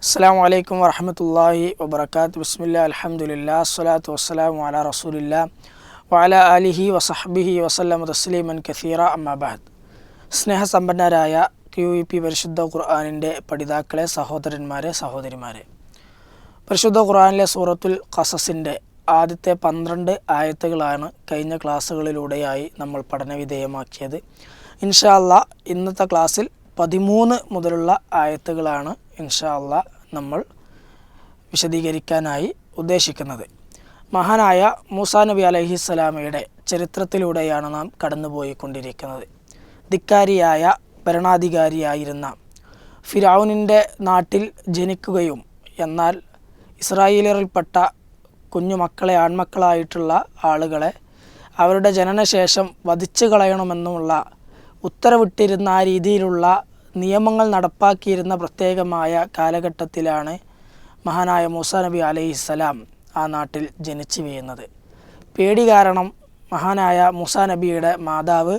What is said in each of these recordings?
അസ്സലാമു അലൈക്കും വറഹ്മത്തുള്ളാഹി വബറകാതുഹു. ബിസ്മില്ലാ അൽഹംദുലില്ലാ അസ്സലാത്തു വസ്സലാമു അലാ റസൂലില്ലാ വഅലാ ആലിഹി വസഹ്ബിഹി വസല്ലമ തസ്ലീമൻ കസീറ. അമ്മാ ബഅദ്. സ്നേഹസമ്പന്നരായ QEP പരിശുദ്ധ ഖുർആനിൻ്റെ പഠിതാക്കളെ, സഹോദരന്മാരെ, സഹോദരിമാരെ, പരിശുദ്ധ ഖുർആനിലെ സൂറത്തുൽ ഖസസിൻ്റെ ആദ്യത്തെ 12 ആയത്തുകളാണ് കഴിഞ്ഞ ക്ലാസ്സുകളിലൂടെയായി നമ്മൾ പഠനവിധേയമാക്കിയത്. ഇൻഷാ അല്ലാഹ് ഇന്നത്തെ ക്ലാസ്സിൽ 13 മുതലുള്ള ആയത്തുകളാണ് ഇൻഷാ അല്ലാഹ് നമ്മൾ വിശദീകരിക്കാനായി ഉദ്ദേശിക്കുന്നത്. മഹാനായ മൂസാ നബി അലൈഹിസ്സലാമയുടെ ചരിത്രത്തിലൂടെയാണ് നാം കടന്നുപോയിക്കൊണ്ടിരിക്കുന്നത്. ധിക്കാരിയായ ഭരണാധികാരിയായിരുന്ന ഫിർഔനിൻ്റെ നാട്ടിൽ ജനിക്കുകയും എന്നാൽ ഇസ്രായേലിൽപ്പെട്ട കുഞ്ഞുമക്കളെ, ആൺമക്കളായിട്ടുള്ള ആളുകളെ അവരുടെ ജനനശേഷം വധിച്ചു കളയണമെന്നുമുള്ള ഉത്തരവിട്ടിരുന്ന ആ രീതിയിലുള്ള നിയമങ്ങൾ നടപ്പാക്കിയിരുന്ന പ്രത്യേകമായ കാലഘട്ടത്തിലാണ് മഹാനായ മൂസാ നബി അലൈഹിസ്സലാം ആ നാട്ടിൽ ജനിച്ചു വീഴുന്നത്. പേടി കാരണം മഹാനായ മൂസാ നബിയുടെ മാതാവ്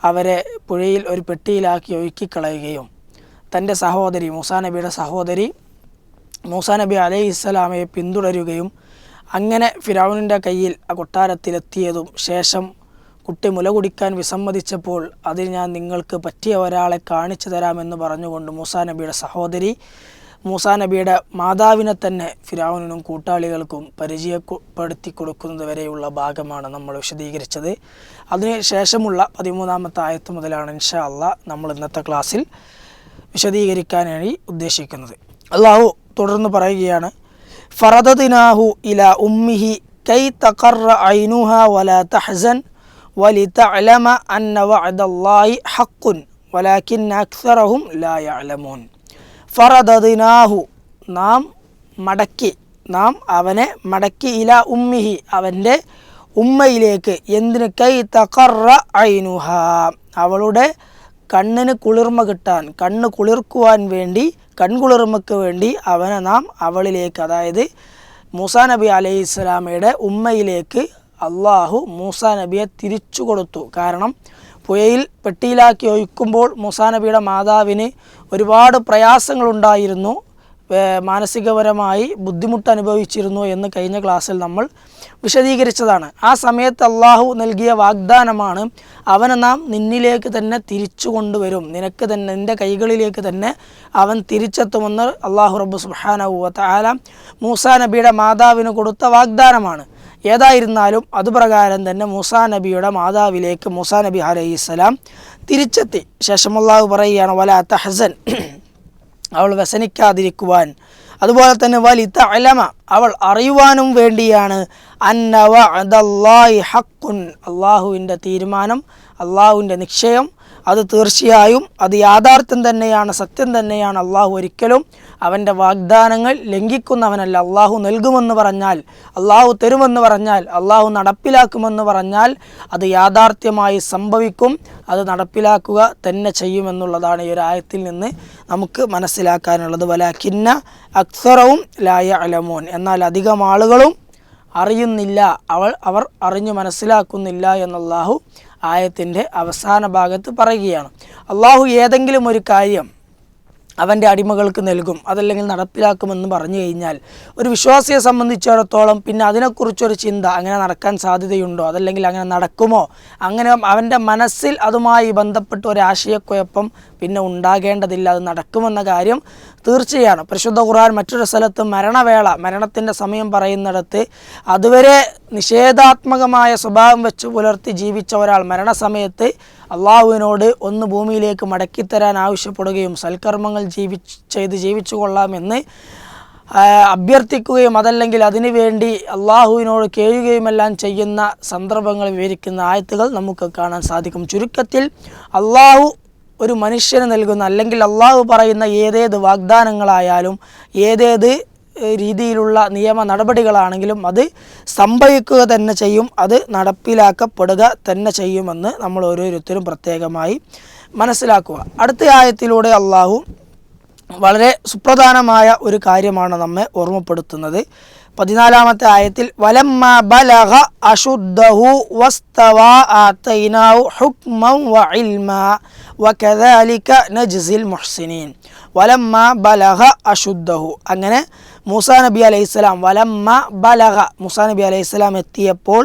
അവരെ പുഴയിൽ ഒരു പെട്ടിയിലാക്കി ഒഴുക്കിക്കളയുകയും തൻ്റെ സഹോദരി, മൂസാ നബിയുടെ സഹോദരി മൂസാ നബി അലൈഹിസ്സലാമയെ പിന്തുടരുകയും അങ്ങനെ ഫിർഔനിൻ്റെ കയ്യിൽ ആ കൊട്ടാരത്തിലെത്തിയതും ശേഷം കുട്ടി മുല കുടിക്കാൻ വിസമ്മതിച്ചപ്പോൾ അതിൽ ഞാൻ നിങ്ങൾക്ക് പറ്റിയ ഒരാളെ കാണിച്ചു തരാമെന്ന് പറഞ്ഞുകൊണ്ട് മൂസാ നബിയുടെ സഹോദരി മൂസാ നബിയുടെ മാതാവിനെ തന്നെ ഫിർഔനിനും കൂട്ടാളികൾക്കും പരിചയപ്പെടുത്തി കൊടുക്കുന്നത് വരെയുള്ള ഭാഗമാണ് നമ്മൾ വിശദീകരിച്ചത്. അതിന് ശേഷമുള്ള 13ാമത്തെ ആയത്ത് മുതലാണ് ഇൻഷാ അല്ലാഹ് നമ്മൾ ഇന്നത്തെ ക്ലാസ്സിൽ വിശദീകരിക്കാനായി ഉദ്ദേശിക്കുന്നത്. അല്ലാഹു തുടർന്ന് പറയുകയാണ്, ഫറദദ്നാഹു ഇലാ ഉമ്മിഹി കൈ തഖറ ഐനുഹാ വലാ തഹ്സൻ വലിതഅലമ അന്ന വഅദല്ലാഹി ഹഖ്ഖുൻ വലാകിന്ന അക്സറഹും ലാ യഅലമൂൻ. ഫറദദ്നാഹു നാം അവനെ മടക്കി, ഇലാ ഉമ്മിഹി അവൻ്റെ ഉമ്മയിലേക്ക്. എന്തിന്? കൈ തഖറ ഐനുഹ അവളുടെ കണ്ണിന് കുളിർമ കിട്ടാൻ, കണ്ണ് കുളിർക്കുവാൻ വേണ്ടി, കൺകുളിർമയ്ക്ക് വേണ്ടി അവനെ നാം അവളിലേക്ക്, അതായത് മൂസാ നബി അലൈഹിസ്സലാമയുടെ ഉമ്മയിലേക്ക് അള്ളാഹു മൂസാ നബിയെ തിരിച്ചു കൊടുത്തു. കാരണം പുഴയിൽ പെട്ടിയിലാക്കി ഒഴിക്കുമ്പോൾ മൂസാ നബിയുടെ മാതാവിന് ഒരുപാട് പ്രയാസങ്ങളുണ്ടായിരുന്നു, മാനസികപരമായി ബുദ്ധിമുട്ട് അനുഭവിച്ചിരുന്നു എന്ന് കഴിഞ്ഞ ക്ലാസ്സിൽ നമ്മൾ വിശദീകരിച്ചതാണ്. ആ സമയത്ത് അള്ളാഹു നൽകിയ വാഗ്ദാനമാണ്, അവനെ നാം നിന്നിലേക്ക് തന്നെ തിരിച്ചു കൊണ്ടുവരും, നിനക്ക് തന്നെ, നിൻ്റെ കൈകളിലേക്ക് തന്നെ അവൻ തിരിച്ചെത്തുമെന്ന് അള്ളാഹു റബ്ബ് സുബ്ഹാനഹു വ തആല മൂസാ നബിയുടെ മാതാവിന് കൊടുത്ത വാഗ്ദാനമാണ്. ഏതായിരുന്നാലും അതുപ്രകാരം തന്നെ മൂസാ നബിയുടെ മാതാവിലേക്ക് മൂസാ നബി അലൈഹിസ്സലാം തിരിച്ചെത്തി. ശേഷം അല്ലാഹു പറയുകയാണ്, വലാ തഹ്സൻ അവൾ വ്യസനിക്കാതിരിക്കുവാൻ, അതുപോലെ തന്നെ വലിതഅലമ അവൾ അറിയുവാനും വേണ്ടിയാണ്, അന്ന വഅദല്ലാഹി ഹഖ്ഖുൻ അള്ളാഹുവിൻ്റെ തീരുമാനം, അള്ളാഹുവിൻ്റെ നിശ്ചയം അത് തീർച്ചയായും അത് യാഥാർത്ഥ്യം തന്നെയാണ്, സത്യം തന്നെയാണ്. അള്ളാഹു ഒരിക്കലും അവൻ്റെ വാഗ്ദാനങ്ങൾ ലംഘിക്കുന്നവനല്ല. അള്ളാഹു നൽകുമെന്ന് പറഞ്ഞാൽ, അള്ളാഹു തരുമെന്ന് പറഞ്ഞാൽ, അള്ളാഹു നടപ്പിലാക്കുമെന്ന് പറഞ്ഞാൽ അത് യാഥാർത്ഥ്യമായി സംഭവിക്കും, അത് നടപ്പിലാക്കുക തന്നെ ചെയ്യുമെന്നുള്ളതാണ് ഈ ഒരു ആയത്തിൽ നിന്ന് നമുക്ക് മനസ്സിലാക്കാനുള്ളത്. വലാകിന്ന അക്സറഹും ലാ യഅലമൂൻ എന്നാൽ അധികം ആളുകളും അറിയുന്നില്ല, അവർ അറിഞ്ഞു മനസ്സിലാക്കുന്നില്ല എന്ന് അള്ളാഹു ആയത്തിൻ്റെ അവസാന ഭാഗത്ത് പറയുകയാണ്. അള്ളാഹു ഏതെങ്കിലും ഒരു കാര്യം അവൻ്റെ അടിമകൾക്ക് നൽകും, അതല്ലെങ്കിൽ നടപ്പിലാക്കുമെന്ന് പറഞ്ഞു കഴിഞ്ഞാൽ ഒരു വിശ്വാസിയെ സംബന്ധിച്ചിടത്തോളം പിന്നെ അതിനെക്കുറിച്ചൊരു ചിന്ത, അങ്ങനെ നടക്കാൻ സാധ്യതയുണ്ടോ, അതല്ലെങ്കിൽ അങ്ങനെ നടക്കുമോ, അങ്ങനെ അവൻ്റെ മനസ്സിൽ അതുമായി ബന്ധപ്പെട്ട് ഒരാശയക്കുഴപ്പം പിന്നെ ഉണ്ടാകേണ്ടതില്ല. അത് നടക്കുമെന്ന കാര്യം തീർച്ചയാണ്. പരിശുദ്ധ ഖുർആൻ മറ്റൊരു സ്ഥലത്ത് മരണവേള, മരണത്തിൻ്റെ സമയം പറയുന്നിടത്ത് അതുവരെ നിഷേധാത്മകമായ സ്വഭാവം വെച്ച് പുലർത്തി ജീവിച്ച ഒരാൾ മരണസമയത്ത് അള്ളാഹുവിനോട് ഒന്ന് ഭൂമിയിലേക്ക് മടക്കിത്തരാൻ ആവശ്യപ്പെടുകയും സൽക്കർമ്മങ്ങൾ ചെയ്ത് ജീവിച്ചു കൊള്ളാമെന്ന് അഭ്യർത്ഥിക്കുകയും അതല്ലെങ്കിൽ അതിനു വേണ്ടി അള്ളാഹുവിനോട് കേഴുകയുമെല്ലാം ചെയ്യുന്ന സന്ദർഭങ്ങൾ വിവരിക്കുന്ന ആയത്തുകൾ നമുക്ക് കാണാൻ സാധിക്കും. ചുരുക്കത്തിൽ അള്ളാഹു ഒരു മനുഷ്യന് നൽകുന്ന, അല്ലെങ്കിൽ അള്ളാഹു പറയുന്ന ഏതേത് വാഗ്ദാനങ്ങളായാലും ഏതേത് രീതിയിലുള്ള നിയമ നടപടികളാണെങ്കിലും അത് സംഭവിക്കുക തന്നെ ചെയ്യും, അത് നടപ്പിലാക്കപ്പെടുക തന്നെ ചെയ്യുമെന്ന് നമ്മൾ ഓരോരുത്തരും പ്രത്യേകമായി മനസ്സിലാക്കുക. അടുത്ത ആയത്തിലൂടെ അള്ളാഹു വളരെ സുപ്രധാനമായ ഒരു കാര്യമാണ് നമ്മെ ഓർമ്മപ്പെടുത്തുന്നത്. 14ാമത്തെ ആയത്തിൽ വലമ്മ ബലഗ അശുദ്ധഹു വസ്തവാ ആതൈനാഹു ഹുക്മൻ വഇൽമാ വകദാലിക നജ്സിൽ മുഹ്സിനീൻ. വലമ്മ ബലഗ അശുദ്ധഹു. അങ്ങനെ മൂസാ നബി അലൈഹിസ്സലാം വലമ്മ ബലഗ മൂസാ നബി അലൈഹിസ്സലാം എത്തിയപ്പോൾ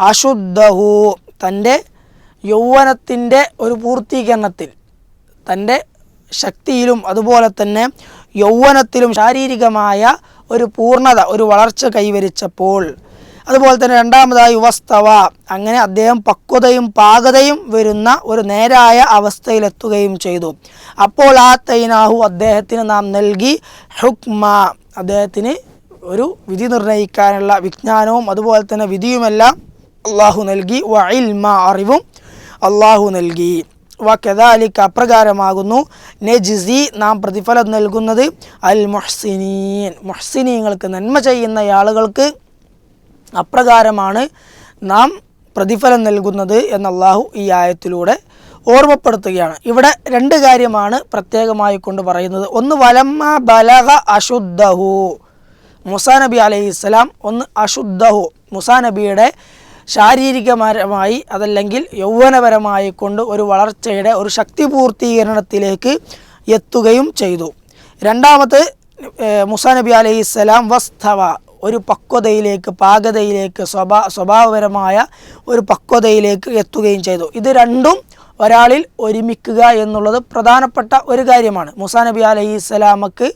അശുദ്ധഹു തൻ്റെ യൗവനത്തിൻ്റെ ഒരു പൂർത്തീകരണത്തിൽ, തൻ്റെ ശക്തിയിലും അതുപോലെ തന്നെ യൗവനത്തിലും ശാരീരികമായ ഒരു പൂർണ്ണത, ഒരു വളർച്ച കൈവരിച്ചപ്പോൾ, അതുപോലെ തന്നെ രണ്ടാമതായി വസ്തവ അങ്ങനെ അദ്ദേഹം പക്വതയും പാകതയും വരുന്ന ഒരു നേരായ അവസ്ഥയിലെത്തുകയും ചെയ്തു. അപ്പോൾ ആ തൈനാഹു അദ്ദേഹത്തിന് നാം നൽകി ഹുക്മ അദ്ദേഹത്തിന് ഒരു വിധി നിർണ്ണയിക്കാനുള്ള വിജ്ഞാനവും അതുപോലെ തന്നെ വിധിയുമെല്ലാം അള്ളാഹു നൽകി. വ ഇൽമ അറിവും അള്ളാഹു നൽകി. വകദാലിക അപ്രകാരമാകുന്നു നജ്സി നാം പ്രതിഫലം നൽകുന്നത് അൽ മുഹ്സിനീൻ മുഹ്സിനീങ്ങൾക്ക് നന്മ ചെയ്യുന്ന ആളുകൾക്ക് അപ്രകാരമാണ് നാം പ്രതിഫലം നൽകുന്നത് എന്ന് അള്ളാഹു ഈ ആയത്തിലൂടെ ഓർമ്മപ്പെടുത്തുകയാണ്. ഇവിടെ രണ്ട് കാര്യമാണ് പ്രത്യേകമായി കൊണ്ട് പറയുന്നത്. ഒന്ന് വലമ്മ ബലഗ അശുദ്ധഹു മൂസാ നബി അലൈഹിസ്സലാം, ഒന്ന് അശുദ്ധഹു മൂസാ നബിയുടെ ശാരീരികപരമായി അതല്ലെങ്കിൽ യൗവനപരമായി കൊണ്ട് ഒരു വളർച്ചയുടെ ഒരു ശക്തി പൂർത്തീകരണത്തിലേക്ക് എത്തുകയും ചെയ്തു. രണ്ടാമത് മൂസാ നബി അലൈഹിസ്സലാം വസ്തവ ഒരു പക്വതയിലേക്ക്, പാകതയിലേക്ക്, സ്വഭാവപരമായ ഒരു പക്വതയിലേക്ക് എത്തുകയും ചെയ്തു. ഇത് രണ്ടും ഒരാളിൽ ഒരുമിക്കുക എന്നുള്ളത് പ്രധാനപ്പെട്ട ഒരു കാര്യമാണ്. മൂസാ നബി അലൈഹിസ്സലാമക്ക്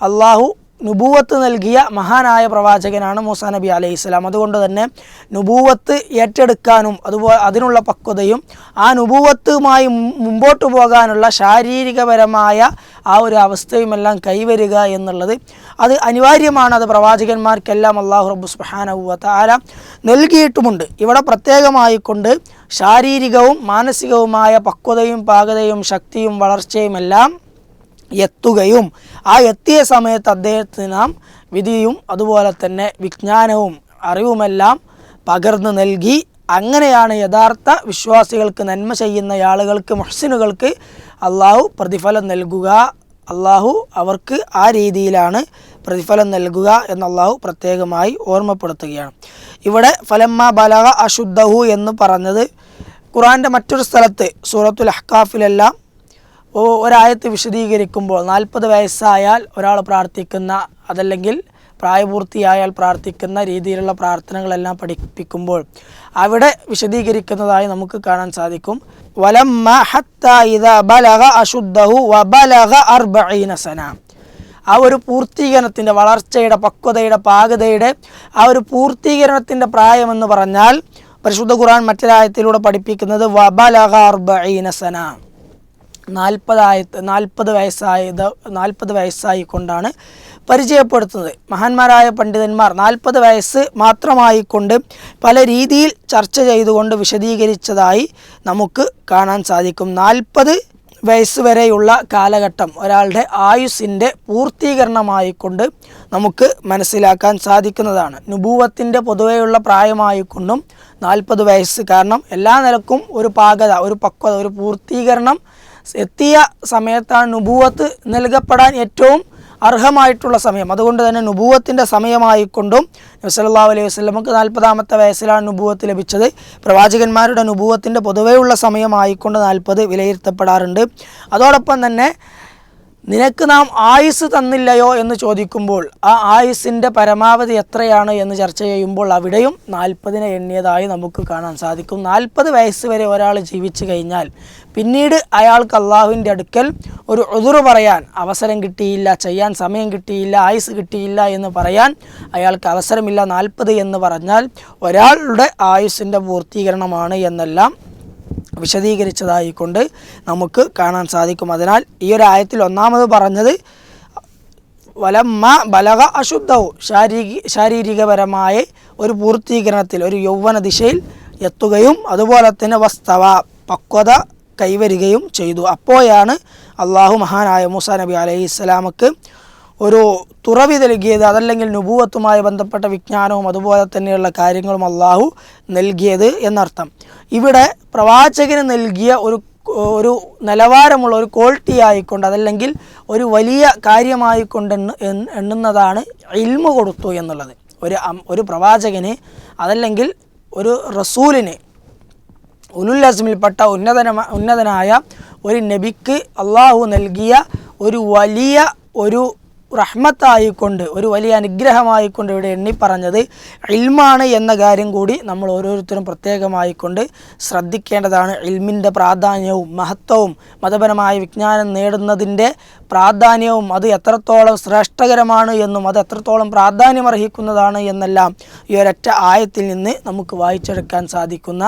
അള്ളാഹു നുബൂവത്ത് നൽകിയ മഹാനായ പ്രവാചകനാണ് മൂസാ നബി അലൈഹിസ്സലാം. അതുകൊണ്ട് തന്നെ നുബൂവത്ത് ഏറ്റെടുക്കാനും അതുപോലെ അതിനുള്ള പക്വതയും ആ നുബൂവത്തുമായി മുമ്പോട്ട് പോകാനുള്ള ശാരീരികപരമായ ആ ഒരു അവസ്ഥയുമെല്ലാം കൈവരിക എന്നുള്ളത് അത് അനിവാര്യമാണ്. അത് പ്രവാചകന്മാർക്കെല്ലാം അല്ലാഹു റബ്ബ് സുബ്ഹാനഹു വ തആല നൽകിയിട്ടുമുണ്ട്. ഇവിടെ പ്രത്യേകമായി കൊണ്ട് ശാരീരികവും മാനസികവുമായ പക്വതയും പാകതയും ശക്തിയും വളർച്ചയുമെല്ലാം എത്തുകയും ആ എത്തിയ സമയത്ത് അദ്ദേഹത്തിന് നാം വിധിയും അതുപോലെ തന്നെ വിജ്ഞാനവും അറിവുമെല്ലാം പകർന്നു നൽകി. അങ്ങനെയാണ് യഥാർത്ഥ വിശ്വാസികൾക്ക്, നന്മ ചെയ്യുന്ന ആളുകൾക്ക്, മുഹ്സിനുകൾക്ക് അള്ളാഹു പ്രതിഫലം നൽകുക. അള്ളാഹു അവർക്ക് ആ രീതിയിലാണ് പ്രതിഫലം നൽകുക എന്ന് അള്ളാഹു പ്രത്യേകമായി ഓർമ്മപ്പെടുത്തുകയാണ്. ഇവിടെ ഫലമ്മ ബലഗ അശുദ്ധഹു എന്ന് പറഞ്ഞത് ഖുർആൻ്റെ മറ്റൊരു സ്ഥലത്ത് സൂറത്തുൽ അഹ്കാഫിലെല്ലാം ഒരായത്ത് വിശദീകരിക്കുമ്പോൾ 40 വയസ്സായാൽ ഒരാൾ പ്രാർത്ഥിക്കുന്ന അതല്ലെങ്കിൽ പ്രായപൂർത്തിയായാൽ പ്രാർത്ഥിക്കുന്ന രീതിയിലുള്ള പ്രാർത്ഥനകളെല്ലാം പഠിപ്പിക്കുമ്പോൾ അവിടെ വിശദീകരിക്കുന്നതായി നമുക്ക് കാണാൻ സാധിക്കും. വലമ്മ ഹത്താ ഇദാ ബലഗ അശുദ്ധഹു വബലഗ 40 സന ആ ഒരു പൂർത്തീകരണത്തിൻ്റെ, വളർച്ചയുടെ, പക്വതയുടെ, പാകതയുടെ ആ ഒരു പൂർത്തീകരണത്തിൻ്റെ പ്രായമെന്ന് പറഞ്ഞാൽ പരിശുദ്ധ ഖുർആൻ മറ്റൊരായത്തിലൂടെ പഠിപ്പിക്കുന്നത് വബലഗ 40 സന 40 വയസ്സായി കൊണ്ടാണ് പരിചയപ്പെടുത്തുന്നത്. മഹാന്മാരായ പണ്ഡിതന്മാർ 40 വയസ്സ് മാത്രമായിക്കൊണ്ട് പല രീതിയിൽ ചർച്ച ചെയ്തുകൊണ്ട് വിശദീകരിച്ചതായി നമുക്ക് കാണാൻ സാധിക്കും. 40 വയസ്സ് വരെയുള്ള കാലഘട്ടം ഒരാളുടെ ആയുസ്സിൻ്റെ പൂർത്തീകരണമായിക്കൊണ്ട് നമുക്ക് മനസ്സിലാക്കാൻ സാധിക്കുന്നതാണ്. നുബൂവത്തിൻ്റെ പൊതുവെയുള്ള പ്രായമായിക്കൊണ്ടും 40 വയസ്സ്, കാരണം എല്ലാ നിലക്കും ഒരു പാകത, ഒരു പക്വത, ഒരു പൂർത്തീകരണം എത്തിയ സമയത്താണ് നുബൂവത്ത് നൽകപ്പെടാൻ ഏറ്റവും അർഹമായിട്ടുള്ള സമയം. അതുകൊണ്ട് തന്നെ നുബൂവത്തിൻ്റെ സമയമായിക്കൊണ്ടും നബി സല്ലല്ലാഹു അലൈഹി വസല്ലമക്ക് 40-ാമത്തെ വയസ്സിലാണ് നുബൂവത്ത് ലഭിച്ചത്. പ്രവാചകന്മാരുടെ നുബൂവത്തിൻ്റെ പൊതുവെയുള്ള സമയമായിക്കൊണ്ട് 40 വിലയിരുത്തപ്പെടാറുണ്ട്. അതോടൊപ്പം തന്നെ നിനക്ക് നാം ആയുസ് തന്നില്ലയോ എന്ന് ചോദിക്കുമ്പോൾ ആ ആയുസ്സിൻ്റെ പരമാവധി എത്രയാണ് എന്ന് ചർച്ച ചെയ്യുമ്പോൾ അവിടെയും 40 എണ്ണിയതായി നമുക്ക് കാണാൻ സാധിക്കും. 40 വയസ്സ് വരെ ഒരാൾ ജീവിച്ചു കഴിഞ്ഞാൽ പിന്നീട് അയാൾക്ക് അള്ളാഹുവിൻ്റെ അടുക്കൽ ഒരു ഉദുറ് പറയാൻ അവസരം കിട്ടിയില്ല, ചെയ്യാൻ സമയം കിട്ടിയില്ല, ആയുസ് കിട്ടിയില്ല എന്ന് പറയാൻ അയാൾക്ക് അവസരമില്ല. 40 എന്ന് പറഞ്ഞാൽ ഒരാളുടെ ആയുസ്സിൻ്റെ പൂർത്തീകരണമാണ് എന്നെല്ലാം വിശദീകരിച്ചതായിക്കൊണ്ട് നമുക്ക് കാണാൻ സാധിക്കും. അതിനാൽ ഈ ഒരു ആയത്തിൽ ഒന്നാമത് പറഞ്ഞത് വലമ്മ ബലഗ അശുദ്ധവും ശാരീരികപരമായ ഒരു പൂർത്തീകരണത്തിൽ, ഒരു യൗവന ദിശയിൽ എത്തുകയും അതുപോലെ തന്നെ വസ്തവ പക്വത കൈവരികയും ചെയ്തു. അപ്പോഴാണ് അള്ളാഹു മഹാനായ മൂസാ നബി അലൈഹിസ്സലാമക്ക് ഒരു തുറവി നൽകിയത്, അതല്ലെങ്കിൽ നുബൂവത്തുമായി ബന്ധപ്പെട്ട വിജ്ഞാനവും അതുപോലെ തന്നെയുള്ള കാര്യങ്ങളും അള്ളാഹു നൽകിയത് എന്നർത്ഥം. ഇവിടെ പ്രവാചകന് നൽകിയ ഒരു നിലവാരമുള്ള ഒരു ക്വാളിറ്റി ആയിക്കൊണ്ട് അതല്ലെങ്കിൽ ഒരു വലിയ കാര്യമായിക്കൊണ്ട് എണ്ണുന്നതാണ് ഇൽമു കൊടുത്തു എന്നുള്ളത്. ഒരു പ്രവാചകന് അതല്ലെങ്കിൽ ഒരു റസൂലിന്, ഉലുൽ അസ്മിൽപ്പെട്ട ഉന്നതനായ ഒരു നബിക്ക് അള്ളാഹു നൽകിയ ഒരു വലിയ ഒരു റഹ്മത്തായിക്കൊണ്ട്, ഒരു വലിയ അനുഗ്രഹമായിക്കൊണ്ട് ഇവിടെ എണ്ണി പറഞ്ഞത് ഇൽമാണ് എന്ന കാര്യം കൂടി നമ്മൾ ഓരോരുത്തരും പ്രത്യേകമായിക്കൊണ്ട് ശ്രദ്ധിക്കേണ്ടതാണ്. ഇൽമിൻ്റെ പ്രാധാന്യവും മഹത്വവും മതപരമായ വിജ്ഞാനം നേടുന്നതിൻ്റെ പ്രാധാന്യവും അത് എത്രത്തോളം ശ്രേഷ്ഠകരമാണ് എന്നും അത് എത്രത്തോളം പ്രാധാന്യമർഹിക്കുന്നതാണ് എന്നെല്ലാം ഈ ഒരൊറ്റ ആയത്തിൽ നിന്ന് നമുക്ക് വായിച്ചെടുക്കാൻ സാധിക്കുന്ന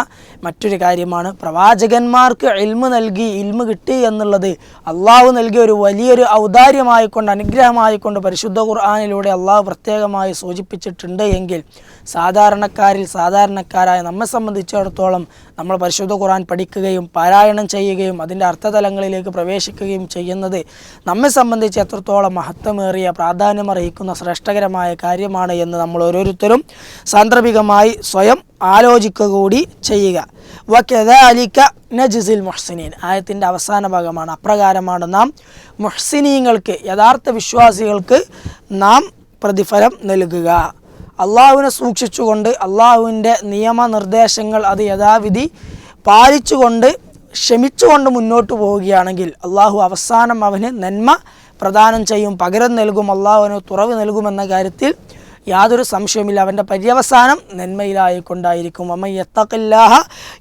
മറ്റൊരു കാര്യമാണ്. പ്രവാചകന്മാർക്ക് ഇൽമ് കിട്ടി എന്നുള്ളത് അള്ളാഹു നൽകിയ ഒരു വലിയൊരു ഔദാര്യമായിക്കൊണ്ട്, അനുഗ്രഹമായിക്കൊണ്ട് പരിശുദ്ധ ഖുർആനിലൂടെ അള്ളാഹു പ്രത്യേകമായി സൂചിപ്പിച്ചിട്ടുണ്ട് എങ്കിൽ സാധാരണക്കാരായ നമ്മെ സംബന്ധിച്ചിടത്തോളം നമ്മൾ പരിശുദ്ധ ഖുർആൻ പഠിക്കുകയും പാരായണം ചെയ്യുകയും അതിൻ്റെ അർത്ഥതലങ്ങളിലേക്ക് പ്രവേശിക്കുകയും ചെയ്യുന്നത് നമ്മെ സംബന്ധിച്ച് എത്രത്തോളം മഹത്വമേറിയ പ്രാധാന്യമർഹിക്കുന്ന ശ്രേഷ്ഠകരമായ കാര്യമാണ് എന്ന് നമ്മൾ ഓരോരുത്തരും സാന്ദർഭികമായി സ്വയം ആലോചിക്കുക കൂടി ചെയ്യുക. വകദാലിക നജ്സിൽ മുഹ്സിനീൻ ആയത്തിൻ്റെ അവസാന ഭാഗമാണ്. അപ്രകാരമാണ് നാം മുഹ്സിനീങ്ങൾക്ക്, യഥാർത്ഥ വിശ്വാസികൾക്ക് നാം പ്രതിഫലം നൽകുക. അള്ളാഹുവിനെ സൂക്ഷിച്ചുകൊണ്ട് അള്ളാഹുവിൻ്റെ നിയമനിർദ്ദേശങ്ങൾ അത് യഥാവിധി പാലിച്ചുകൊണ്ട് ക്ഷമിച്ചുകൊണ്ട് മുന്നോട്ട് പോവുകയാണെങ്കിൽ അള്ളാഹു അവസാനം അവന് നന്മ പ്രദാനം ചെയ്യും, പകരം നൽകും, അള്ളാഹുവിന് തുറവ് നൽകുമെന്ന കാര്യത്തിൽ യാതൊരു സംശയവുമില്ല. അവൻ്റെ പര്യവസാനം നന്മയിലായിക്കൊണ്ടായിരിക്കും. വമൻ യത്തഖില്ലാഹ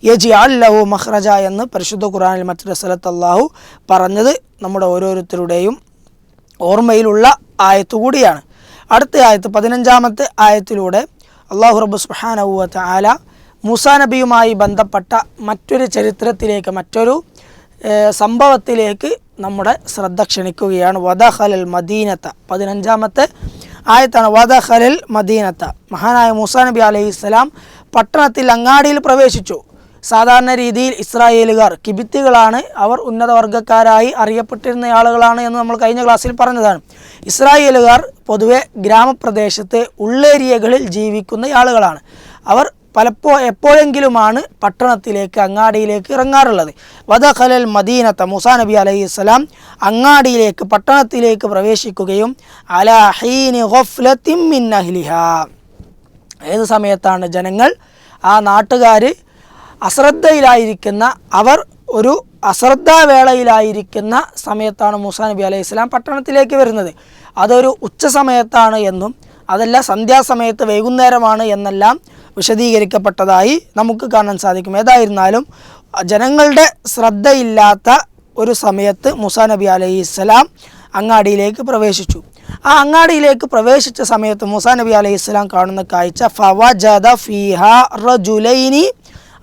യജ്അൽ ലഹു മഖ്റജ എന്ന് പരിശുദ്ധ ഖുർആനിൽ മറ്റൊരു സ്ഥലത്ത് അള്ളാഹു പറഞ്ഞത് നമ്മുടെ ഓരോരുത്തരുടെയും ഓർമ്മയിലുള്ള ആയത്ത് കൂടിയാണ്. അടുത്ത ആയത്ത് 15-ാമത്തെ ആയത്തിലൂടെ അള്ളാഹു റബ്ബ് സുബ്ഹാനഹു വ തആല മൂസാ നബിയുമായി ബന്ധപ്പെട്ട മറ്റൊരു ചരിത്രത്തിലേക്ക്, മറ്റൊരു സംഭവത്തിലേക്ക് നമ്മുടെ ശ്രദ്ധ ക്ഷണിക്കുകയാണ്. വദഖലൽ മദീനത 15-ാമത്തെ ആയത്താണ്. വദഖലൽ മദീനത, മഹാനായ മൂസാ നബി അലൈഹിസ്സലാം പട്ടണത്തിൽ അങ്ങാടിയിൽ പ്രവേശിച്ചു. സാധാരണ രീതിയിൽ ഇസ്രായേലുകാർ കിബിത്തികളാണ്, അവർ ഉന്നത വർഗ്ഗക്കാരായി അറിയപ്പെട്ടിരുന്ന ആളുകളാണ് എന്ന് നമ്മൾ കഴിഞ്ഞ ക്ലാസ്സിൽ പറഞ്ഞതാണ്. ഇസ്രായേലുകാർ പൊതുവെ ഗ്രാമപ്രദേശത്തെ ഉള്ളേരിയകളിൽ ജീവിക്കുന്ന ആളുകളാണ്. അവർ എപ്പോഴെങ്കിലുമാണ് പട്ടണത്തിലേക്ക്, അങ്ങാടിയിലേക്ക് ഇറങ്ങാറുള്ളത്. വദഖലൽ മദീനത, മൂസാ നബി അലൈഹിസ്സലാം അങ്ങാടിയിലേക്ക്, പട്ടണത്തിലേക്ക് പ്രവേശിക്കുകയും അലാ ഹീനി ഗഫ്ലത്തിൻ മിൻ അഹ്ലിഹാ, ഏത് സമയത്താണ് ജനങ്ങൾ, ആ നാട്ടുകാർ അശ്രദ്ധയിലായിരിക്കുന്ന, അവർ ഒരു അശ്രദ്ധാവേളയിലായിരിക്കുന്ന സമയത്താണ് മൂസാ നബി അലൈഹിസ്സലാം പട്ടണത്തിലേക്ക് വരുന്നത്. അതൊരു ഉച്ച സമയത്താണ് എന്നും അതല്ല സന്ധ്യാസമയത്ത് വൈകുന്നേരമാണ് എന്നെല്ലാം വിശദീകരിക്കപ്പെട്ടതായി നമുക്ക് കാണാൻ സാധിക്കും. ഏതായിരുന്നാലും ജനങ്ങളുടെ ശ്രദ്ധയില്ലാത്ത ഒരു സമയത്ത് മൂസാ നബി അലൈഹിസ്സലാം അങ്ങാടിയിലേക്ക് പ്രവേശിച്ചു. ആ അങ്ങാടിയിലേക്ക് പ്രവേശിച്ച സമയത്ത് മൂസാ നബി അലൈഹിസ്സലാം കാണുന്ന കാഴ്ച ഫവജദ ഫീഹാ റജുലൈനി,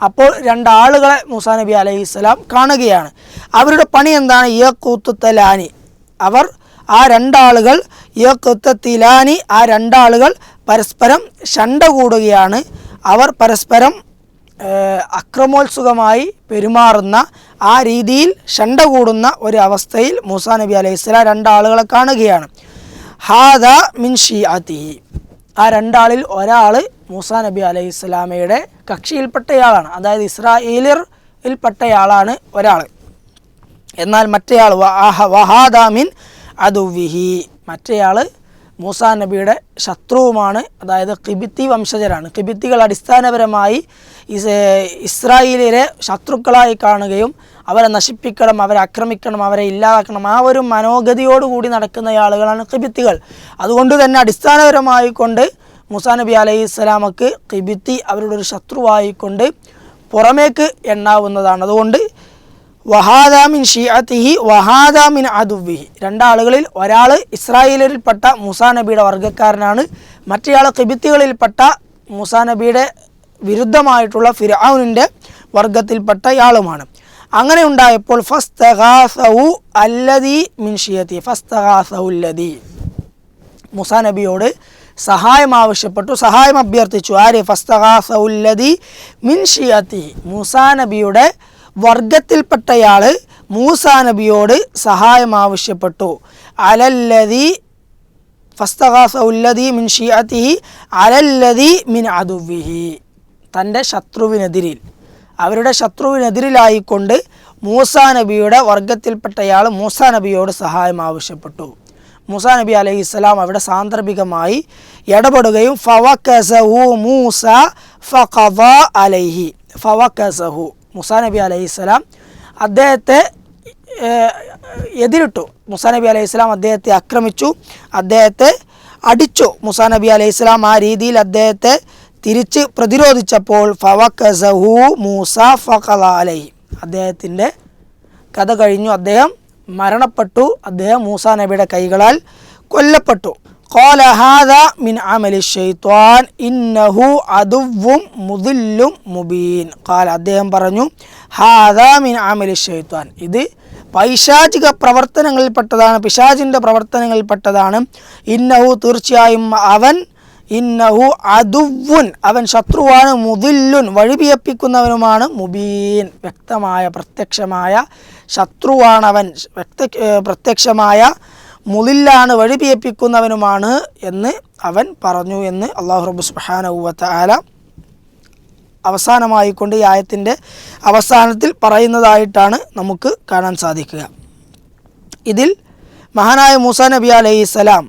അപ്പോൾ രണ്ടാളുകളെ മൂസാ നബി അലൈഹിസ്സലാം കാണുകയാണ്. അവരുടെ പണി എന്താണ്? യഖുത്തലാനി, അവർ ആ രണ്ടാളുകൾ യഖുത്തലാനി, ആ രണ്ടാളുകൾ പരസ്പരം ശണ്ട കൂടുകയാണ്. അവർ പരസ്പരം അക്രമോത്സുകമായി പെരുമാറുന്ന, ആ രീതിയിൽ ശണ്ട കൂടുന്ന ഒരു അവസ്ഥയിൽ മൂസാ നബി അലൈഹിസ്സലാം രണ്ടാളുകളെ കാണുകയാണ്. ഹാദ മിൻ ഷിഅതിഹി, ആ രണ്ടാളിൽ ഒരാൾ മൂസാ നബി അലൈഹിസ്സലാമയുടെ കക്ഷിയിൽപ്പെട്ടയാളാണ്, അതായത് ഇസ്രായേലിൽപ്പെട്ടയാളാണ് ഒരാൾ. എന്നാൽ മറ്റേയാൾ വഹാദ മിൻ അദുവിഹി, മറ്റേയാൾ മൂസാ നബിയുടെ ശത്രുവുമാണ്, അതായത് കിബിത്തി വംശജരാണ്. കിബിത്തികൾ അടിസ്ഥാനപരമായി ഇസ്രായേലിലെ ശത്രുക്കളായി കാണുകയും അവരെ നശിപ്പിക്കണം, അവരെ ആക്രമിക്കണം, അവരെ ഇല്ലാതാക്കണം, ആ ഒരു മനോഗതിയോടുകൂടി നടക്കുന്ന ആളുകളാണ് കിബിത്തികൾ. അതുകൊണ്ട് തന്നെ അടിസ്ഥാനപരമായി കൊണ്ട് മൂസാ നബി അലൈഹിസ്സലാമക്ക് കിബിത്തി അവരുടെ ഒരു ശത്രുവായിക്കൊണ്ട് പുറമേക്ക് എണ്ണാവുന്നതാണ്. അതുകൊണ്ട് വഹാദ മിൻ ഷിഅതിഹി വഹാദ മിൻ അദുവിഹി, രണ്ടാളുകളിൽ ഒരാൾ ഇസ്രായേലിൽപ്പെട്ട മൂസാ നബിയുടെ വർഗ്ഗക്കാരനാണ്, മറ്റേയാൾ കിബിത്തികളിൽപ്പെട്ട മൂസാ നബിയുടെ വിരുദ്ധമായിട്ടുള്ള ഫിർഔനിൻ്റെ വർഗ്ഗത്തിൽപ്പെട്ടയാളുമാണ്. അങ്ങനെ ഉണ്ടായപ്പോൾ ഫസ്തഗാസഹു അല്ലദീ മിൻ ഷിഅതിഹി, ഫസ്തഗാസഹു അല്ലദീ, മൂസാ നബിയോട് സഹായം ആവശ്യപ്പെട്ടു, സഹായം അഭ്യർത്ഥിച്ചു. ആര്? ഫസ്തഗാസഹു അല്ലദീ മിൻ ഷിഅതിഹി, മൂസാ നബിയുടെ വർഗത്തിൽപ്പെട്ടയാൾ മൂസാ നബിയോട് സഹായം ആവശ്യപ്പെട്ടു. അലല്ലദീ ഫസ്തഗാസഹു അല്ലദീ മിൻ ഷിഅതിഹി അലല്ലദീ മിൻ അദുവിഹി, തൻ്റെ ശത്രുവിനെതിരിൽ, അവരുടെ ശത്രുവിനെതിരിലായിക്കൊണ്ട് മൂസാ നബിയുടെ വർഗത്തിൽപ്പെട്ടയാൾ മൂസാ നബിയോട് സഹായം ആവശ്യപ്പെട്ടു. മൂസാ നബി അലൈഹിസ്സലാം അവിടെ സാന്ദർഭികമായി ഇടപെടുകയും ഫവകസഹു മൂസ ഫഖദാ അലൈഹി, ഫവകസഹു, മൂസാ നബി അലൈഹിസ്സലാം അദ്ദേഹത്തെ എതിരിട്ടു. മൂസാ നബി അലൈഹി സ്വലാം അദ്ദേഹത്തെ ആക്രമിച്ചു, അദ്ദേഹത്തെ അടിച്ചു. മൂസാ നബി അലൈഹി സ്വലാം ആ രീതിയിൽ അദ്ദേഹത്തെ തിരിച്ച് പ്രതിരോധിച്ചപ്പോൾ ഫവക്കസഹു മൂസ ഫഖല അലൈഹി, അദ്ദേഹത്തിൻ്റെ കഥ കഴിഞ്ഞു, അദ്ദേഹം മരണപ്പെട്ടു, അദ്ദേഹം മൂസാ നബിയുടെ കൈകളാൽ കൊല്ലപ്പെട്ടു. ഖാല ഹാദാ മിൻ അമലി ശൈത്വാൻ ഇന്നഹു അദുവ്വും മുദില്ലും മുബീൻ. ഖാല, അദ്ദേഹം പറഞ്ഞു, ഹാദാ മിൻ അമലി ശൈത്വാൻ, ഇത് പൈശാചിക പ്രവർത്തനങ്ങളിൽപ്പെട്ടതാണ്, പിശാചിൻ്റെ പ്രവർത്തനങ്ങളിൽപ്പെട്ടതാണ്. ഇന്നഹു, തീർച്ചയായും അവൻ, ഇന്നഹു അദുവ്വുൻ, അവൻ ശത്രുവാണ്, മുദില്ലുൻ, വഴിപിയപ്പിക്കുന്നവനുമാണ്, മുബീൻ, വ്യക്തമായ പ്രത്യക്ഷമായ ശത്രുവാണവൻ, പ്രത്യക്ഷമായ മുദില്ലാണ്, വഴിപിയപ്പിക്കുന്നവനുമാണ് എന്ന് അവൻ പറഞ്ഞു എന്ന് അല്ലാഹു റബ്ബ് സുബ്ഹാനഹു വ തആല അവസാനമായിക്കൊണ്ട് ഈ ആയത്തിൻ്റെ അവസാനത്തിൽ പറയുന്നതായിട്ടാണ് നമുക്ക് കാണാൻ സാധിക്കുക. ഇതിൽ മഹാനായ മൂസാ നബി അലൈഹിസ്സലാം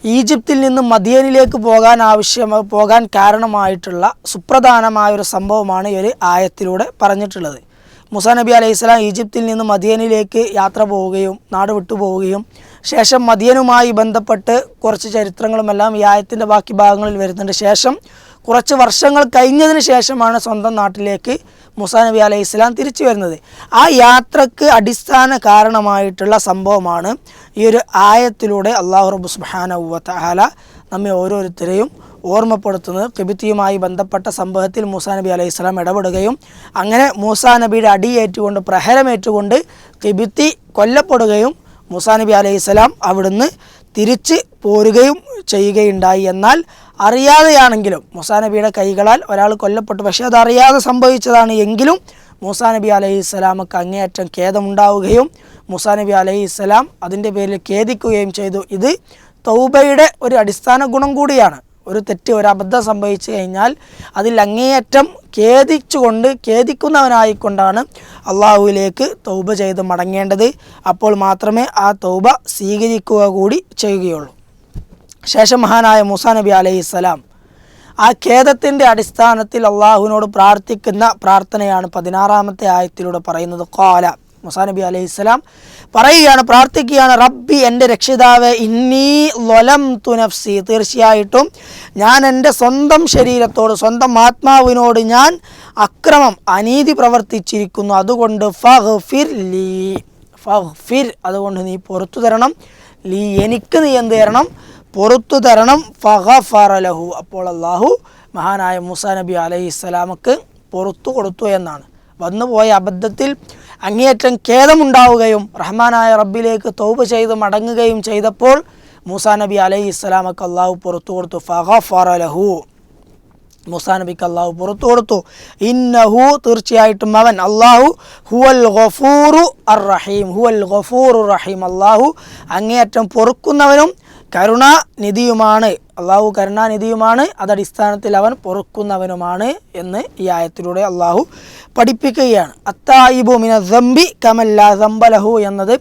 ഈജിപ്തിൽ നിന്ന് മദിയനിലേക്ക് പോകാൻ കാരണമായിട്ടുള്ള സുപ്രധാനമായ ഒരു സംഭവമാണ് ഈ ഒരു ആയത്തിലൂടെ പറഞ്ഞിട്ടുള്ളത്. മൂസാ നബി അലൈഹിസ്സലാം ഈജിപ്തിൽ നിന്ന് മദിയനിലേക്ക് യാത്ര പോവുകയും നാട് വിട്ടു പോവുകയും ശേഷം മദിയനുമായി ബന്ധപ്പെട്ട് കുറച്ച് ചരിത്രങ്ങളുമെല്ലാം ഈ ആയത്തിൻ്റെ ബാക്കി ഭാഗങ്ങളിൽ വരുന്നുണ്ട്. ശേഷം കുറച്ച് വർഷങ്ങൾ കഴിഞ്ഞതിന് ശേഷമാണ് സ്വന്തം നാട്ടിലേക്ക് മൂസാ നബി അലൈഹിസ്സലാം തിരിച്ചു വരുന്നത്. ആ യാത്രക്ക് അടിസ്ഥാന കാരണമായിട്ടുള്ള സംഭവമാണ് ഈ ഒരു ആയത്തിലൂടെ അല്ലാഹു റബ്ബ് സുബ്ഹാനഹു വ തആല നമ്മെ ഓരോരുത്തരെയും ഓർമ്മപ്പെടുത്തുന്നത്. ഖിബ്തിയുമായി ബന്ധപ്പെട്ട സംഭവത്തിൽ മൂസാ നബി അലൈഹിസ്സലാം ഇടപെടുകയും അങ്ങനെ മൂസാ നബിയുടെ അടിയേറ്റുകൊണ്ട്, പ്രഹരമേറ്റുകൊണ്ട് ഖിബ്തി കൊല്ലപ്പെടുകയും മൂസാ നബി അലൈഹിസ്സലാം അവിടുന്ന് തിരിച്ച് പോരുകയും ചെയ്യുകയുണ്ടായി. എന്നാൽ അറിയാതെയാണെങ്കിലും മൂസാ നബിയുടെ കൈകളാൽ ഒരാൾ കൊല്ലപ്പെട്ടു, പക്ഷേ അതറിയാതെ സംഭവിച്ചതാണ്. എങ്കിലും മൂസാ നബി അലൈഹിസ്സലാമക്ക് അങ്ങേയറ്റം ഖേദമുണ്ടാവുകയും മൂസാ നബി അലൈഹിസ്സലാം അതിൻ്റെ പേരിൽ ഖേദിക്കുകയും ചെയ്തു. ഇത് തൗബയുടെ ഒരു അടിസ്ഥാന ഗുണം കൂടിയാണ്. ഒരു തെറ്റ്, ഒരു അബദ്ധം സംഭവിച്ചു കഴിഞ്ഞാൽ അതിൽ അങ്ങേയറ്റം ഖേദിക്കുന്നവനായിക്കൊണ്ടാണ് അള്ളാഹുവിലേക്ക് തൗബ ചെയ്ത് മടങ്ങേണ്ടത്. അപ്പോൾ മാത്രമേ ആ തൗബ സ്വീകരിക്കുക കൂടി ചെയ്യുകയുള്ളൂ. ശേഷം മഹാനായ മൂസാ നബി അലൈഹിസ്സലാം ആ ഖേദത്തിൻ്റെ അടിസ്ഥാനത്തിൽ അള്ളാഹുവിനോട് പ്രാർത്ഥിക്കുന്ന പ്രാർത്ഥനയാണ് 16-ാമത്തെ ആയത്തിലൂടെ പറയുന്നത്. ഖാല, മൂസാ നബി അലൈഹിസ്സലാം പറയുകയാണ്, പ്രാർത്ഥിക്കുകയാണ്, റബ്ബി, എൻ്റെ രക്ഷിതാവേ, ഇന്നി ളലംതു നഫ്സി, തീർച്ചയായിട്ടും ഞാൻ എൻ്റെ സ്വന്തം ശരീരത്തോട്, സ്വന്തം ആത്മാവിനോട് ഞാൻ അക്രമം, അനീതി പ്രവർത്തിച്ചിരിക്കുന്നു. അതുകൊണ്ട് ഫഗ്ഫിർ ലീ, ഫഗ്ഫിർ, അതുകൊണ്ട് നീ പുറത്തു തരണം, ലീ, എനിക്ക് നീ എന്ത് തരണം, പുറത്തു തരണം. ഫഗഫറ ലഹു, അപ്പോൾ അള്ളാഹു മഹാനായ മൂസാ നബി അലൈഹിസ്സലാമക്ക് പുറത്തു കൊടുത്തു എന്നാണ്. വന്നുപോയ അബദ്ധത്തിൽ അങ്ങേയറ്റം ഖേദമുണ്ടാവുകയും റഹ്മാനായ റബ്ബിലേക്ക് തൗബ ചെയ്ത് മടങ്ങുകയും ചെയ്തപ്പോൾ മൂസാ നബി അലൈഹിസ്സലാമക്ക് അള്ളാഹു പുറത്തു കൊടുത്തു. ഫഗഫറ ലഹു, മൂസാ നബിക്ക് അള്ളാഹു പുറത്തു കൊടുത്തു. ഇന്നഹു, തീർച്ചയായിട്ടും അവൻ, അള്ളാഹു, ഹുവൽ ഗഫൂറു അർ റഹീം, ഹുവൽ ഗഫൂറു റഹീം, അള്ളാഹു അങ്ങേയറ്റം പൊറുക്കുന്നവനും കരുണാനിധിയുമാണ്. അള്ളാഹു കരുണാനിധിയുമാണ്, അതടിസ്ഥാനത്തിൽ അവൻ പൊറുക്കുന്നവനുമാണ് എന്ന് ഈ ആയത്തിലൂടെ അള്ളാഹു പഠിപ്പിക്കുകയാണ്. അത്തായിബു മിന ദംബി കമല്ലാ ദംബ ലഹു എന്നത്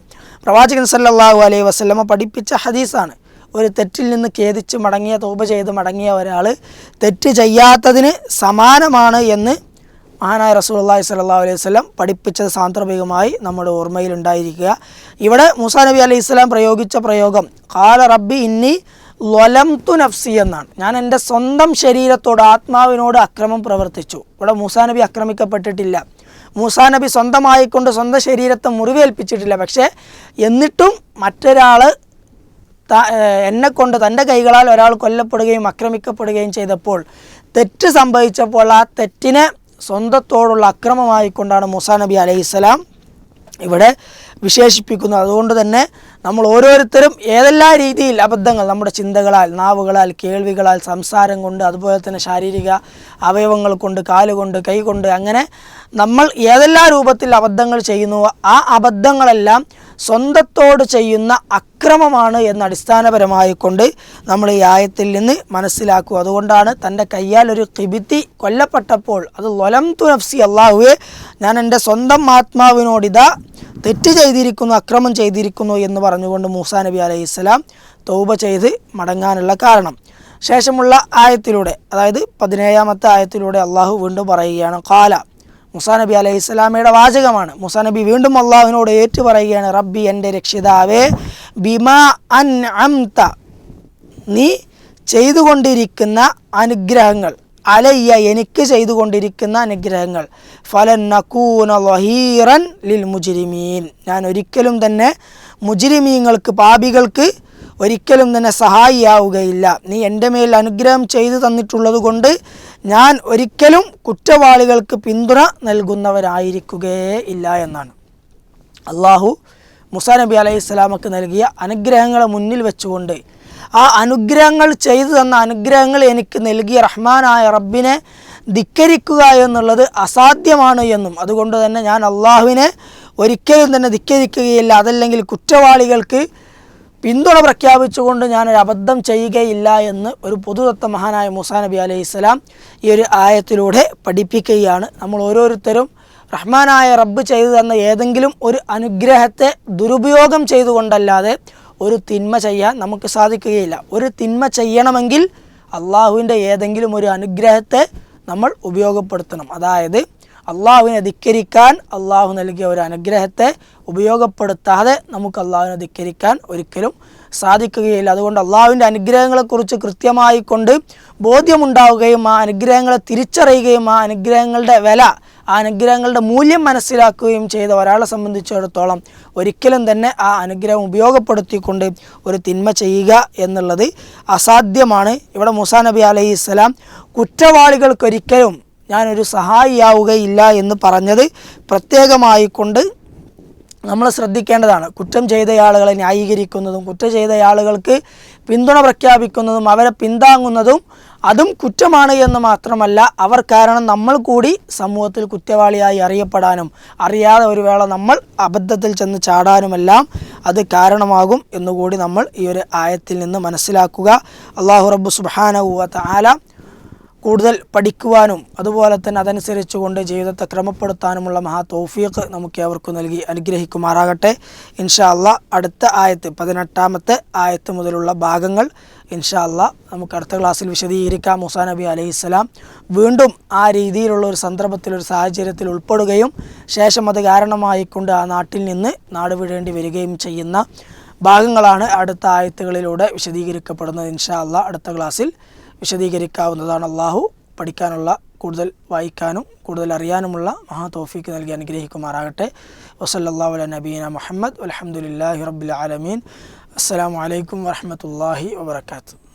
പ്രവാചകൻ സല്ലല്ലാഹു അലൈഹി വസല്ലമ പഠിപ്പിച്ച ഹദീസാണ്. ഒരു തെറ്റിൽ നിന്ന് ഖേദിച്ച് മടങ്ങിയ, തൗബ ചെയ്ത് മടങ്ങിയ ഒരാൾ തെറ്റ് ചെയ്യാത്തതിന് സമാനമാണ് എന്ന് മഹാനായ റസൂലുള്ളാഹി സ്വല്ലല്ലാഹു അലൈഹി വസല്ലം പഠിപ്പിച്ചത് സാന്ദർഭികമായി നമ്മുടെ ഓർമ്മയിൽ ഉണ്ടായിരിക്കുക. ഇവിടെ മൂസാ നബി അലൈഹിസ്സലാം പ്രയോഗിച്ച പ്രയോഗം ഖാല റബ്ബി ഇന്നി ളലംതു നഫ്സി എന്നാണ്. ഞാൻ എൻ്റെ സ്വന്തം ശരീരത്തോട്, ആത്മാവിനോട് അക്രമം പ്രവർത്തിച്ചു. ഇവിടെ മൂസാ നബി ആക്രമിക്കപ്പെട്ടിട്ടില്ല. മൂസാ നബി സ്വന്തമായിക്കൊണ്ട് സ്വന്തം ശരീരത്തെ മുറിവേൽപ്പിച്ചിട്ടില്ല. പക്ഷേ എന്നിട്ടും മറ്റൊരാൾ എന്നെക്കൊണ്ട്, തൻ്റെ കൈകളാൽ ഒരാൾ കൊല്ലപ്പെടുകയും ആക്രമിക്കപ്പെടുകയും ചെയ്തപ്പോൾ, തെറ്റ് സംഭവിച്ചപ്പോൾ ആ തെറ്റിനെ സ്വന്തത്തോടുള്ള അക്രമമായിക്കൊണ്ടാണ് മൂസാ നബി അലൈഹിസ്സലാം ഇവിടെ വിശേഷിപ്പിക്കുന്നത്. അതുകൊണ്ട് തന്നെ നമ്മൾ ഓരോരുത്തരും ഏതെല്ലാം രീതിയിൽ അബദ്ധങ്ങൾ നമ്മുടെ ചിന്തകളാൽ, നാവുകളാൽ, കേൾവികളാൽ, സംസാരം കൊണ്ട്, അതുപോലെ തന്നെ ശാരീരിക അവയവങ്ങൾ കൊണ്ട്, കാലുകൊണ്ട്, കൈകൊണ്ട്, അങ്ങനെ നമ്മൾ ഏതെല്ലാം രൂപത്തിൽ അബദ്ധങ്ങൾ ചെയ്യുന്നുവോ ആ അബദ്ധങ്ങളെല്ലാം സ്വന്തത്തോട് ചെയ്യുന്ന അക്രമമാണ് എന്ന് അടിസ്ഥാനപരമായി കൊണ്ട് നമ്മൾ ഈ ആയത്തിൽ നിന്ന് മനസ്സിലാക്കുക. അതുകൊണ്ടാണ് തൻ്റെ കയ്യാൽ ഒരു ഖിബ്തി കൊല്ലപ്പെട്ടപ്പോൾ അത് ളലംതു നഫ്സി, അല്ലാഹുവേ, ഞാൻ എൻ്റെ സ്വന്തം ആത്മാവിനോടിതാ തെറ്റ് ചെയ്തിരിക്കുന്നു, അക്രമം ചെയ്തിരിക്കുന്നു എന്ന് പറഞ്ഞുകൊണ്ട് മൂസാ നബി അലൈഹിസ്സലാം തൗബ ചെയ്ത് മടങ്ങാനുള്ള കാരണം. ശേഷമുള്ള ആയത്തിലൂടെ, അതായത് 17-ാമത്തെ ആയത്തിലൂടെ അള്ളാഹു വീണ്ടും പറയുകയാണ്, ഖാല, മൂസാ നബി അലൈഹി സ്വലാമയുടെ വാചകമാണ്. മൂസാ നബി വീണ്ടും അള്ളാഹുവിനോട് ഏറ്റു പറയുകയാണ്, റബ്ബി എൻ്റെ രക്ഷിതാവേ, ബിമാ അൻഅംത നീ ചെയ്തുകൊണ്ടിരിക്കുന്ന അനുഗ്രഹങ്ങൾ, അലയ്യ എനിക്ക് ചെയ്തുകൊണ്ടിരിക്കുന്ന അനുഗ്രഹങ്ങൾ, ഫലൻ നകൂന ലഹീറൻ ലിൽ മുജ്രിമീൻ ഞാൻ ഒരിക്കലും തന്നെ മുജ്രിമീങ്ങൾക്ക്, പാപികൾക്ക് ഒരിക്കലും തന്നെ സഹായിയാവുകയില്ല. നീ എൻ്റെ മേൽ അനുഗ്രഹം ചെയ്തു തന്നിട്ടുള്ളത് കൊണ്ട് ഞാൻ ഒരിക്കലും കുറ്റവാളികൾക്ക് പിന്തുണ നൽകുന്നവരായിരിക്കുകയേ ഇല്ല എന്നാണ്. അള്ളാഹു മൂസാ നബി അലൈഹി സ്വലാമക്ക് നൽകിയ അനുഗ്രഹങ്ങളെ മുന്നിൽ വെച്ചുകൊണ്ട്, ആ അനുഗ്രഹങ്ങൾ ചെയ്തു തന്ന അനുഗ്രഹങ്ങൾ എനിക്ക് നൽകിയ റഹ്മാനായ റബ്ബിനെ ധിക്കരിക്കുക എന്നുള്ളത് അസാധ്യമാണ് എന്നും, അതുകൊണ്ട് തന്നെ ഞാൻ അള്ളാഹുവിനെ ഒരിക്കലും തന്നെ ധിക്കരിക്കുകയില്ല, അതല്ലെങ്കിൽ കുറ്റവാളികൾക്ക് പിന്തുണ പ്രഖ്യാപിച്ചുകൊണ്ട് ഞാനൊരു അബദ്ധം ചെയ്യുകയില്ല എന്ന് ഒരു പൊതുതത്വ മഹാനായ മൂസാ നബി അലൈഹി സ്വലാം ഈ ഒരു ആയത്തിലൂടെ പഠിപ്പിക്കുകയാണ്. നമ്മൾ ഓരോരുത്തരും റഹ്മാനായ റബ്ബ് ചെയ്തു തന്ന ഏതെങ്കിലും ഒരു അനുഗ്രഹത്തെ ദുരുപയോഗം ചെയ്തുകൊണ്ടല്ലാതെ ഒരു തിന്മ ചെയ്യാൻ നമുക്ക് സാധിക്കുകയില്ല. ഒരു തിന്മ ചെയ്യണമെങ്കിൽ അള്ളാഹുവിൻ്റെ ഏതെങ്കിലും ഒരു അനുഗ്രഹത്തെ നമ്മൾ ഉപയോഗപ്പെടുത്തണം. അതായത് അള്ളാഹുവിനെ ധിക്കരിക്കാൻ അള്ളാഹു നൽകിയ ഒരു അനുഗ്രഹത്തെ ഉപയോഗപ്പെടുത്താതെ നമുക്ക് അള്ളാഹുവിനെ ധിക്കരിക്കാൻ ഒരിക്കലും സാധിക്കുകയില്ല. അതുകൊണ്ട് അള്ളാഹുവിൻ്റെ അനുഗ്രഹങ്ങളെക്കുറിച്ച് കൃത്യമായി കൊണ്ട് ബോധ്യമുണ്ടാവുകയും ആ അനുഗ്രഹങ്ങളെ തിരിച്ചറിയുകയും ആ അനുഗ്രഹങ്ങളുടെ വില, ആ അനുഗ്രഹങ്ങളുടെ മൂല്യം മനസ്സിലാക്കുകയും ചെയ്ത ഒരാളെ സംബന്ധിച്ചിടത്തോളം ഒരിക്കലും തന്നെ ആ അനുഗ്രഹം ഉപയോഗപ്പെടുത്തിക്കൊണ്ട് ഒരു തിന്മ ചെയ്യുക എന്നുള്ളത് അസാധ്യമാണ്. ഇവിടെ മൂസാ നബി അലൈഹി സ്വലാം കുറ്റവാളികൾക്കൊരിക്കലും ഞാനൊരു സഹായിയാവുകയില്ല എന്ന് പറഞ്ഞത് പ്രത്യേകമായി കൊണ്ട് നമ്മൾ ശ്രദ്ധിക്കേണ്ടതാണ്. കുറ്റം ചെയ്ത ആളുകളെ ന്യായീകരിക്കുന്നതും കുറ്റം ചെയ്ത ആളുകൾക്ക് പിന്തുണ പ്രഖ്യാപിക്കുന്നതും അവരെ പിന്താങ്ങുന്നതും അതും കുറ്റമാണ് എന്ന് മാത്രമല്ല, അവർ കാരണം നമ്മൾ കൂടി സമൂഹത്തിൽ കുറ്റവാളിയായി അറിയപ്പെടാനും അറിയാതെ ഒരു വേള നമ്മൾ അബദ്ധത്തിൽ ചെന്ന് ചാടാനുമെല്ലാം അത് കാരണമാകും എന്നുകൂടി നമ്മൾ ഈ ഒരു ആയത്തിൽ നിന്ന് മനസ്സിലാക്കുക. അല്ലാഹു റബ്ബ് സുബ്ഹാനഹു വ തആല കൂടുതൽ പഠിക്കുവാനും അതുപോലെ തന്നെ അതനുസരിച്ച് കൊണ്ട് ജീവിതത്തെ ക്രമപ്പെടുത്താനുമുള്ള മഹാ തൗഫീഖ് നമുക്ക് ഏവർക്കും നൽകി അനുഗ്രഹിക്കുമാറാകട്ടെ. ഇൻഷാ അല്ലാഹ് അടുത്ത ആയത്ത് 18-ാമത്തെ ആയത്ത് മുതലുള്ള ഭാഗങ്ങൾ ഇൻഷാ അല്ലാഹ് നമുക്ക് അടുത്ത ക്ലാസ്സിൽ വിശദീകരിക്കാം. മൂസാ നബി അലൈഹിസ്സലാം വീണ്ടും ആ രീതിയിലുള്ള ഒരു സന്ദർഭത്തിൽ, ഒരു സാഹചര്യത്തിൽ ഉൾപ്പെടുകയും ശേഷം അത് കാരണമായിക്കൊണ്ട് ആ നാട്ടിൽ നിന്ന് നാട് വിടേണ്ടി വരികയും ചെയ്യുന്ന ഭാഗങ്ങളാണ് അടുത്ത ആയത്തുകളിലൂടെ വിശദീകരിക്കപ്പെടുന്നത്. ഇൻഷാ അല്ലാഹ് അടുത്ത ക്ലാസ്സിൽ വിശദീകരിക്കാവുന്നതാണ്. അള്ളാഹു പഠിക്കാനുള്ള, കൂടുതൽ വായിക്കാനും കൂടുതൽ അറിയാനുമുള്ള മഹാ തൗഫീഖ് നൽകി അനുഗ്രഹിക്കുമാറാകട്ടെ. വസല്ലല്ലാഹു അലാ നബീന മുഹമ്മദ് വൽഹംദുലില്ലാഹി റബ്ബിൽ ആലമീൻ. അസ്സലാമു അലൈക്കും വറഹ്മത്തുള്ളാഹി വബറകാതുഹു.